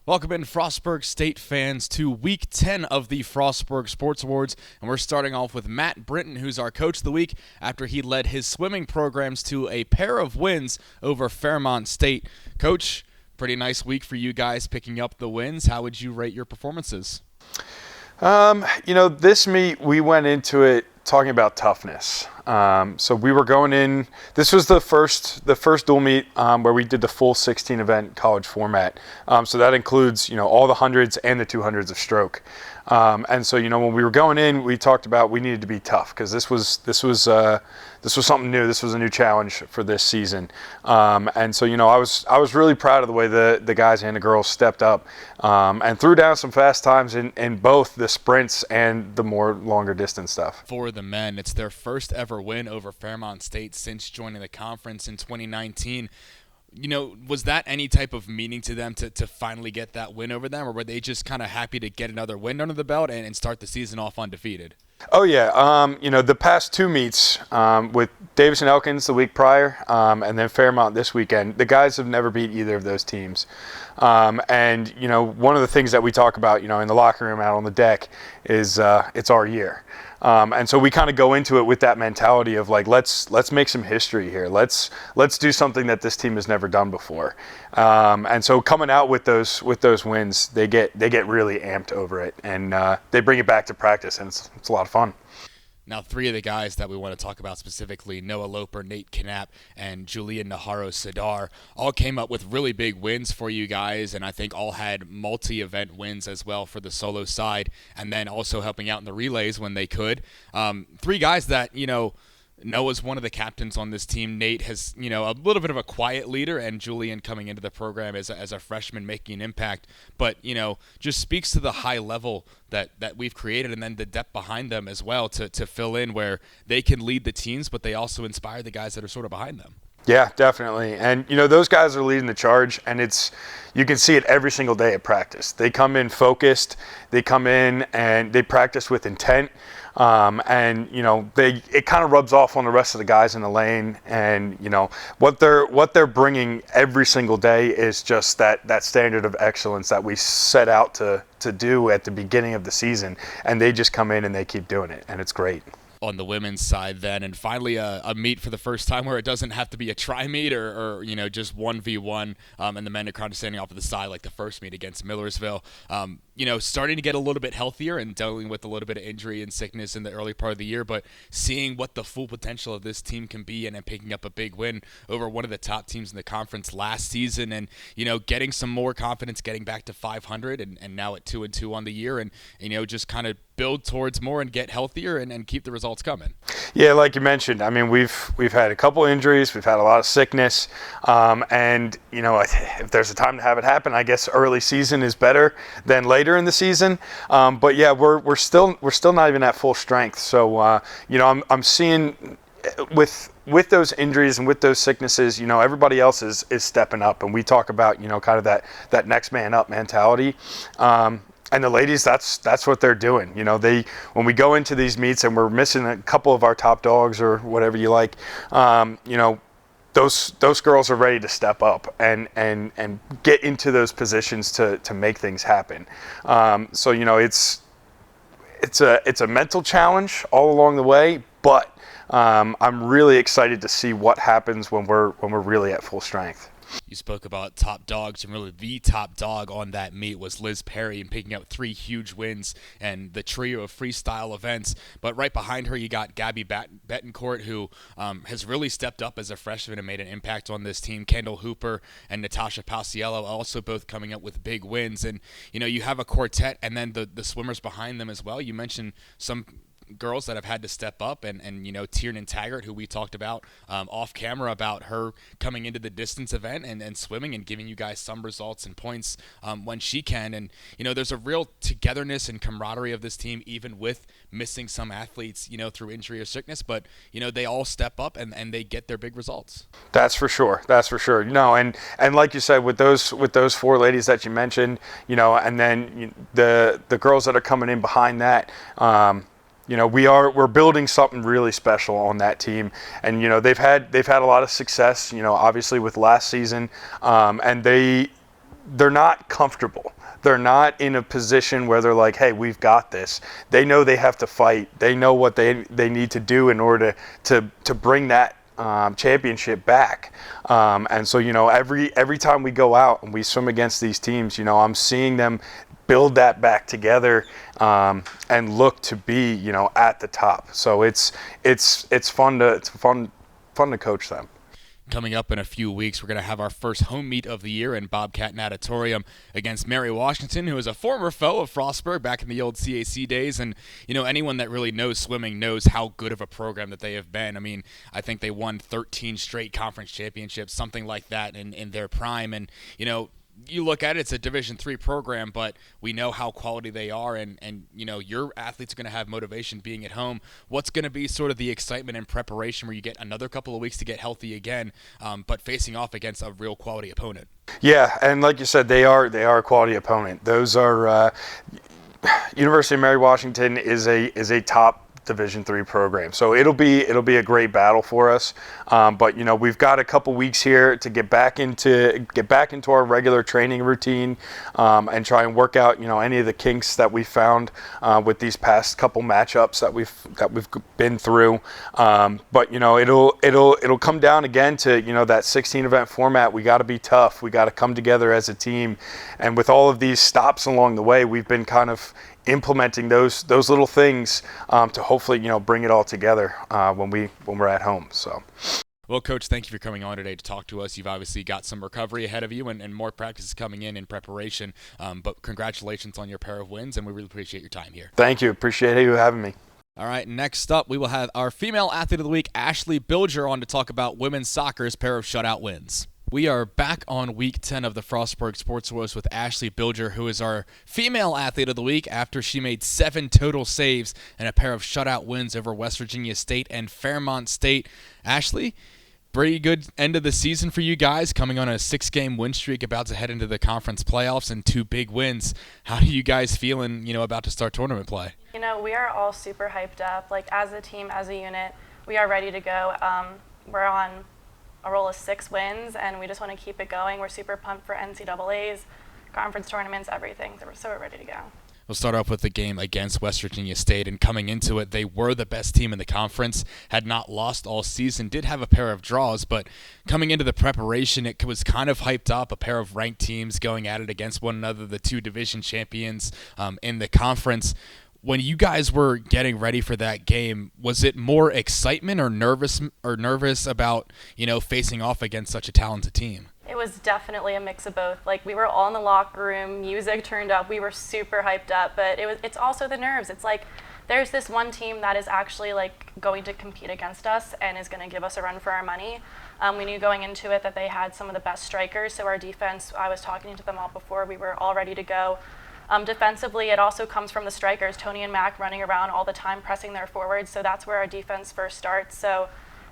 Welcome in, Frostburg State fans, to Week 10 of the Frostburg Sports Awards, and we're starting off with Matt Britton, who's our Coach of the Week, after he led his swimming programs to a pair of wins over Fairmont State. Coach, pretty nice week for you guys picking up the wins. How would you rate your performances? This meet, we went into it talking about toughness. So we were going in, this was the first dual meet where we did the full 16 event college format. So that includes, all the hundreds and the 200s of stroke. And so, when we were going in, we talked about we needed to be tough because this was something new. This was a new challenge for this season. And so, I was really proud of the way the guys and the girls stepped up and threw down some fast times in both the sprints and the more longer distance stuff. For the men, it's their first ever win over Fairmont State since joining the conference in 2019. Was that any type of meaning to them to finally get that win over them, or were they just kind of happy to get another win under the belt and start the season off undefeated? Oh, yeah. The past two meets with Davis and Elkins the week prior and then Fairmont this weekend, the guys have never beat either of those teams. One of the things that we talk about, in the locker room out on the deck is it's our year. And so we kind of go into it with that mentality of like, let's make some history here. Let's do something that this team has never done before. And so coming out with those wins, they get really amped over it, and they bring it back to practice, and it's a lot of fun. Now, three of the guys that we want to talk about specifically, Noah Loper, Nate Knapp, and Julian Naharo Sadar, all came up with really big wins for you guys, and I think all had multi-event wins as well for the solo side, and then also helping out in the relays when they could. Three guys that, Noah's one of the captains on this team. Nate has, a little bit of a quiet leader, and Julian coming into the program as a freshman making an impact. But, just speaks to the high level that we've created, and then the depth behind them as well to fill in where they can lead the teams, but they also inspire the guys that are sort of behind them. Yeah, definitely. And, those guys are leading the charge, and you can see it every single day at practice. They come in focused, they come in and they practice with intent. It kind of rubs off on the rest of the guys in the lane, and what they're bringing every single day is just that standard of excellence that we set out to do at the beginning of the season, and they just come in and they keep doing it, and it's great. On the women's side then, and finally a meet for the first time where it doesn't have to be a tri-meet or just 1v1, and the men are kind of standing off to the side like the first meet against Millersville. Starting to get a little bit healthier and dealing with a little bit of injury and sickness in the early part of the year, but seeing what the full potential of this team can be and picking up a big win over one of the top teams in the conference last season, and getting some more confidence, getting back to 500 and now at 2-2 on the year, and just kind of build towards more and get healthier and keep the results coming. Yeah, like you mentioned, I mean, we've had a couple injuries, we've had a lot of sickness, and if there's a time to have it happen, I guess early season is better than later in the season. But yeah, we're still not even at full strength. So I'm seeing with those injuries and with those sicknesses, everybody else is stepping up, and we talk about kind of that next man up mentality. And the ladies, that's what they're doing. When we go into these meets and we're missing a couple of our top dogs or whatever you like, those girls are ready to step up and get into those positions to make things happen. It's a mental challenge all along the way, but I'm really excited to see what happens when we're really at full strength. You spoke about top dogs, and really the top dog on that meet was Liz Perry, and picking up 3 huge wins and the trio of freestyle events. But right behind her, you got Gabby Betancourt, who has really stepped up as a freshman and made an impact on this team. Kendall Hooper and Natasha Pausiello also both coming up with big wins. And, you have a quartet, and then the swimmers behind them as well. You mentioned some girls that have had to step up, and Tiernan Taggart, who we talked about off camera about her coming into the distance event and swimming and giving you guys some results and points when she can. And there's a real togetherness and camaraderie of this team, even with missing some athletes through injury or sickness, but they all step up and they get their big results. That's for sure. And like you said, with those 4 ladies that you mentioned, and then the girls that are coming in behind that, we're building something really special on that team, and they've had a lot of success, obviously with last season, and they're not comfortable. They're not in a position where they're like, hey, we've got this. They know they have to fight. They know what they need to do in order to bring that championship back. And so, every time we go out and we swim against these teams, I'm seeing them build that back together and look to be, at the top. So it's fun to coach them. Coming up in a few weeks, we're going to have our first home meet of the year in Bobcat Natatorium against Mary Washington, who is a former foe of Frostburg back in the old CAC days. And, anyone that really knows swimming knows how good of a program that they have been. I mean, I think they won 13 straight conference championships, something like that in their prime. And, you look at it, it's a Division III program, but we know how quality they are, and your athletes are going to have motivation being at home. What's going to be sort of the excitement and preparation where you get another couple of weeks to get healthy again, but facing off against a real quality opponent? Yeah, and like you said, they are a quality opponent. Those are University of Mary Washington is a top Division III program, so it'll be a great battle for us. But we've got a couple weeks here to get back into our regular training routine and try and work out any of the kinks that we found with these past couple matchups that we've been through. But it'll come down again to that 16 event format. We got to be tough. We got to come together as a team, and with all of these stops along the way, we've been kind of implementing those little things to hopefully bring it all together when we're at home. So. Well, Coach, thank you for coming on today to talk to us. You've obviously got some recovery ahead of you and more practices coming in preparation. But congratulations on your pair of wins, and we really appreciate your time here. Thank you. Appreciate you having me. All right, next up, we will have our female athlete of the week, Ashley Bilger, on to talk about women's soccer's pair of shutout wins. We are back on week 10 of the Frostburg Sports Wars with Ashley Bilger, who is our female athlete of the week after she made 7 total saves and a pair of shutout wins over West Virginia State and Fairmont State. Ashley, pretty good end of the season for you guys, coming on a 6-game win streak, about to head into the conference playoffs and 2 big wins. How are you guys feeling, about to start tournament play? We are all super hyped up. Like, as a team, as a unit, we are ready to go. We're on a roll of 6 wins, and we just want to keep it going. We're super pumped for NCAAs, conference tournaments, everything. So we're ready to go. We'll start off with the game against West Virginia State, and coming into it, they were the best team in the conference, had not lost all season, did have a pair of draws, but coming into the preparation, it was kind of hyped up, a pair of ranked teams going at it against one another, the 2 division champions in the conference. When you guys were getting ready for that game, was it more excitement or nervous about, facing off against such a talented team? It was definitely a mix of both. Like, we were all in the locker room, music turned up, we were super hyped up, but it's also the nerves. It's like there's this one team that is actually going to compete against us and is going to give us a run for our money. We knew going into it that they had some of the best strikers, so our defense, I was talking to them all before, we were all ready to go. Defensively, it also comes from the strikers, Tony and Mac running around all the time, pressing their forwards, so that's where our defense first starts. So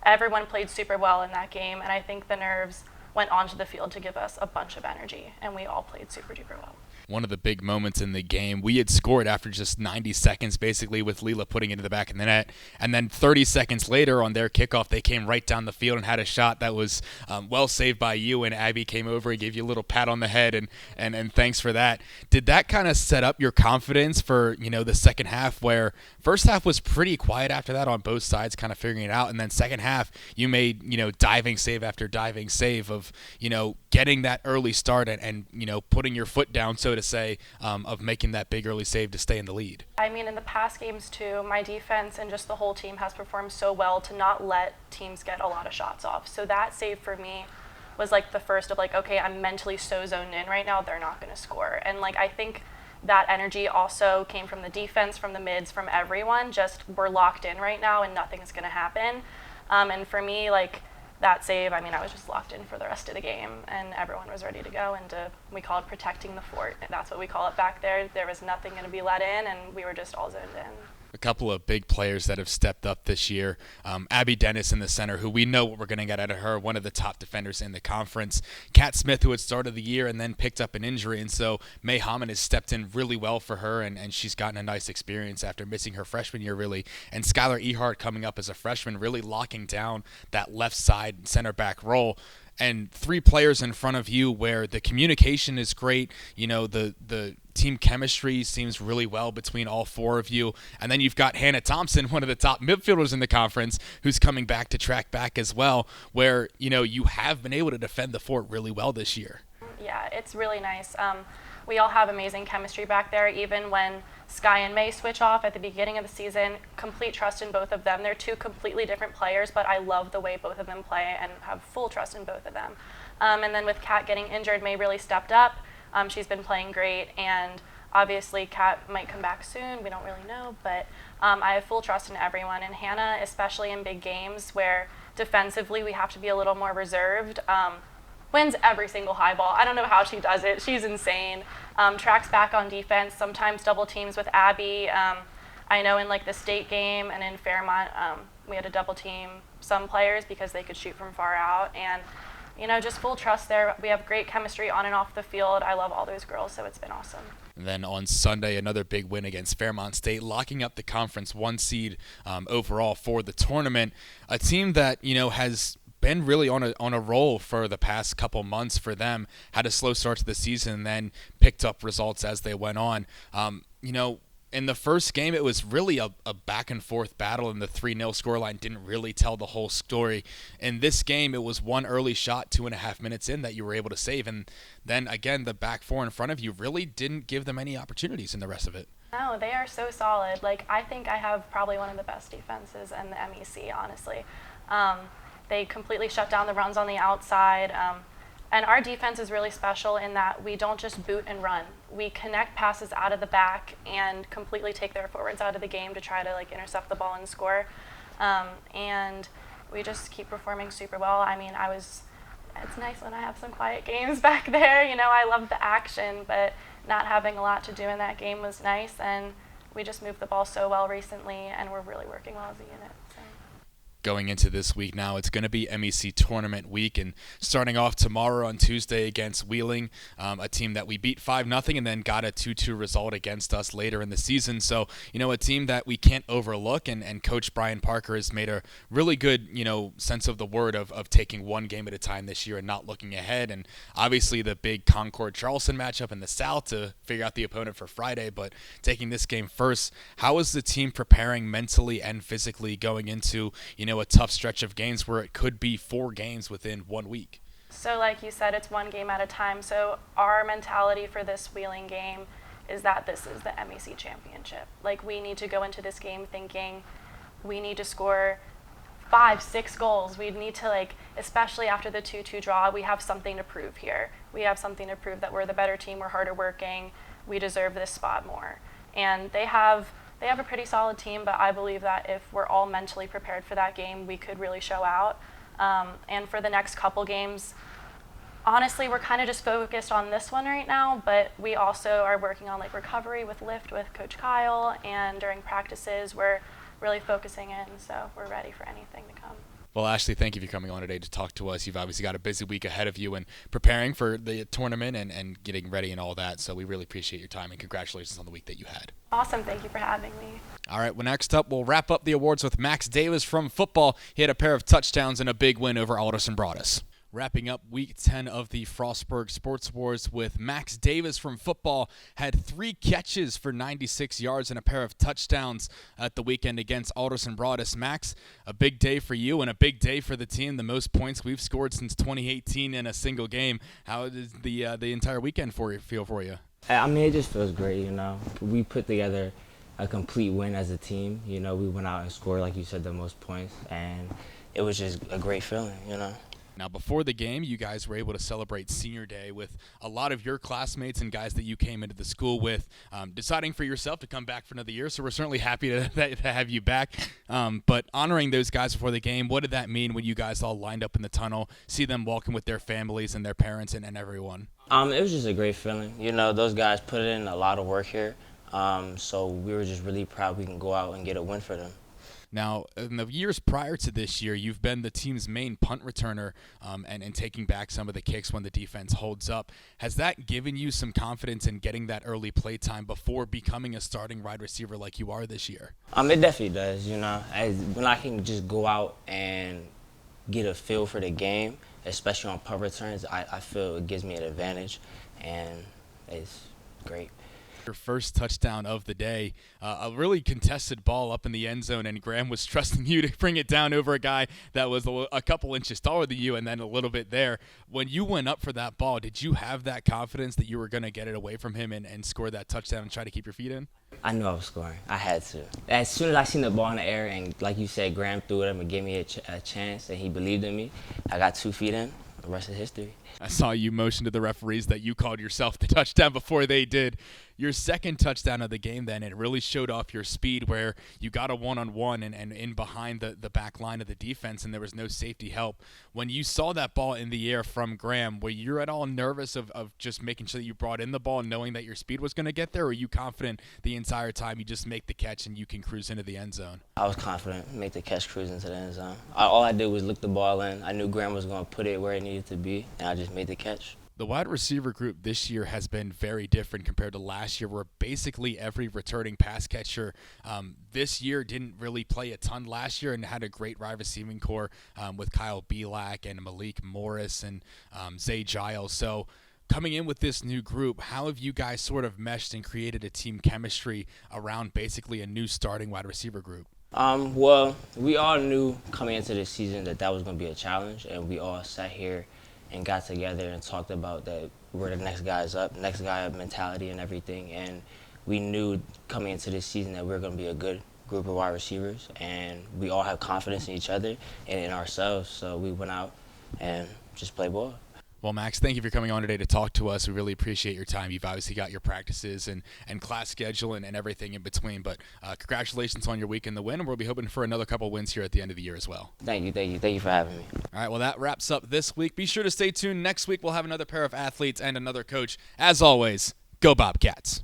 everyone played super well in that game, and I think the nerves went onto the field to give us a bunch of energy, and we all played super duper well. One of the big moments in the game, we had scored after just 90 seconds, basically, with Leela putting it into the back of the net. And then 30 seconds later on their kickoff, they came right down the field and had a shot that was well saved by you. And Abby came over and gave you a little pat on the head, and thanks for that. Did that kind of set up your confidence for, the second half, where first half was pretty quiet after that on both sides, kind of figuring it out. And then second half, you made, diving save after diving save of, getting that early start and putting your foot down, so to say, of making that big early save to stay in the lead? I mean, in the past games too, my defense and just the whole team has performed so well to not let teams get a lot of shots off. So that save for me was the first of okay, I'm mentally so zoned in right now, they're not going to score. And I think that energy also came from the defense, from the mids, from everyone. Just, we're locked in right now and nothing's going to happen. And for me, that save, I was just locked in for the rest of the game, and everyone was ready to go, and we call it protecting the fort. That's what we call it back there. There was nothing going to be let in, and we were just all zoned in. A couple of big players that have stepped up this year. Abby Dennis in the center, who we know what we're going to get out of her, one of the top defenders in the conference. Kat Smith, who had started the year and then picked up an injury, and so May Hammond has stepped in really well for her, and she's gotten a nice experience after missing her freshman year, really. And Skylar Ehart coming up as a freshman, really locking down that left side center back role. and 3 players in front of you where the communication is great. The team chemistry seems really well between all 4 of you. And then you've got Hannah Thompson, one of the top midfielders in the conference, who's coming back to track back as well, where, you have been able to defend the fort really well this year. Yeah, it's really nice. We all have amazing chemistry back there, even when Sky and May switch off at the beginning of the season. Complete trust in both of them. They're 2 completely different players, but I love the way both of them play and have full trust in both of them. And then with Kat getting injured, May really stepped up. She's been playing great, and obviously Kat might come back soon. We don't really know, but I have full trust in everyone. And Hannah, especially in big games where defensively we have to be a little more reserved, wins every single high ball. I don't know how she does it. She's insane. Tracks back on defense, sometimes double teams with Abby. I know in like the state game and in Fairmont, we had to double team some players because they could shoot from far out. And, just full trust there. We have great chemistry on and off the field. I love all those girls, so it's been awesome. And then on Sunday, another big win against Fairmont State, locking up the conference 1 seed overall for the tournament. A team that, has been really on a roll for the past couple months for them. Had a slow start to the season and then picked up results as they went on. In the first game, it was really a back and forth battle, and the 3-0 scoreline didn't really tell the whole story. In this game, it was one early shot 2.5 minutes in that you were able to save, and then again, the back 4 in front of you really didn't give them any opportunities in the rest of it. No, they are so solid. I think I have probably one of the best defenses in the MEC, honestly. They completely shut down the runs on the outside. And our defense is really special in that we don't just boot and run. We connect passes out of the back and completely take their forwards out of the game to try to intercept the ball and score. And we just keep performing super well. I mean, it's nice when I have some quiet games back there. I love the action, but not having a lot to do in that game was nice. And we just moved the ball so well recently, and we're really working well as a unit. So. Going into this week now, it's going to be MEC tournament week, and starting off tomorrow on Tuesday against Wheeling, a team that we beat 5-0 and then got a 2-2 result against us later in the season. So, a team that we can't overlook, and Coach Brian Parker has made a really good, sense of the word of taking one game at a time this year and not looking ahead. And obviously the big Concord-Charleston matchup in the South to figure out the opponent for Friday, but taking this game first, how is the team preparing mentally and physically going into, a tough stretch of games where it could be 4 games within 1 week? So like you said, it's one game at a time. So our mentality for this Wheeling game is that this is the MEC championship. We need to go into this game thinking we need to score 5-6 goals. We need to especially after the 2-2 draw, we have something to prove here. We have something to prove that we're the better team, we're harder working, we deserve this spot more. And they have a pretty solid team, but I believe that if we're all mentally prepared for that game, we could really show out. And for the next couple games, honestly, we're kind of just focused on this one right now, but we also are working on recovery with lift with Coach Kyle, and during practices, we're really focusing in, so we're ready for anything to come. Well, Ashley, thank you for coming on today to talk to us. You've obviously got a busy week ahead of you and preparing for the tournament and getting ready and all that. So we really appreciate your time, and congratulations on the week that you had. Awesome. Thank you for having me. All right. Well, next up, we'll wrap up the awards with Max Davis from football. He had a pair of touchdowns and a big win over Alderson Broadus. Wrapping up Week 10 of the Frostburg Sports Wars with Max Davis from football. Had 3 catches for 96 yards and a pair of touchdowns at the weekend against Alderson Broadus. Max, a big day for you and a big day for the team. The most points we've scored since 2018 in a single game. How does the entire weekend feel for you? I mean, it just feels great, We put together a complete win as a team. We went out and scored, like you said, the most points. And it was just a great feeling, Now, before the game, you guys were able to celebrate Senior Day with a lot of your classmates and guys that you came into the school with, deciding for yourself to come back for another year. So we're certainly happy to have you back. But honoring those guys before the game, what did that mean when you guys all lined up in the tunnel, see them walking with their families and their parents and everyone? It was just a great feeling. Those guys put in a lot of work here. So we were just really proud we can go out and get a win for them. Now, in the years prior to this year, you've been the team's main punt returner and taking back some of the kicks when the defense holds up. Has that given you some confidence in getting that early play time before becoming a starting wide receiver like you are this year? It definitely does, when I can just go out and get a feel for the game, especially on punt returns, I feel it gives me an advantage, and it's great. Your first touchdown of the day, a really contested ball up in the end zone, and Graham was trusting you to bring it down over a guy that was a couple inches taller than you and then a little bit there. When you went up for that ball, did you have that confidence that you were going to get it away from him and score that touchdown and try to keep your feet in? I knew I was scoring. I had to. As soon as I seen the ball in the air, and like you said, Graham threw it and gave me a chance, and he believed in me, I got 2 feet in. The rest is history. I saw you motion to the referees that you called yourself the touchdown before they did. Your second touchdown of the game, then, it really showed off your speed where you got a one-on-one and in behind the back line of the defense, and there was no safety help. When you saw that ball in the air from Graham, were you at all nervous of just making sure that you brought in the ball and knowing that your speed was going to get there, or were you confident the entire time you just make the catch and you can cruise into the end zone? I was confident, make the catch, cruise into the end zone. All I did was look the ball in. I knew Graham was going to put it where it needed to be, and I just made the catch. The wide receiver group this year has been very different compared to last year, where basically every returning pass catcher this year didn't really play a ton last year and had a great wide receiving core with Kyle Belak and Malik Morris and Zay Giles. So coming in with this new group, how have you guys sort of meshed and created a team chemistry around basically a new starting wide receiver group? Well, we all knew coming into this season that was going to be a challenge, and we all sat here and got together and talked about that we're the next guys up, next guy up mentality and everything. And we knew coming into this season that we were going to be a good group of wide receivers, and we all have confidence in each other and in ourselves. So we went out and just played ball. Well, Max, thank you for coming on today to talk to us. We really appreciate your time. You've obviously got your practices and class schedule and everything in between. But congratulations on your week in the win, and we'll be hoping for another couple wins here at the end of the year as well. Thank you for having me. All right, well, that wraps up this week. Be sure to stay tuned. Next week, we'll have another pair of athletes and another coach. As always, go Bobcats.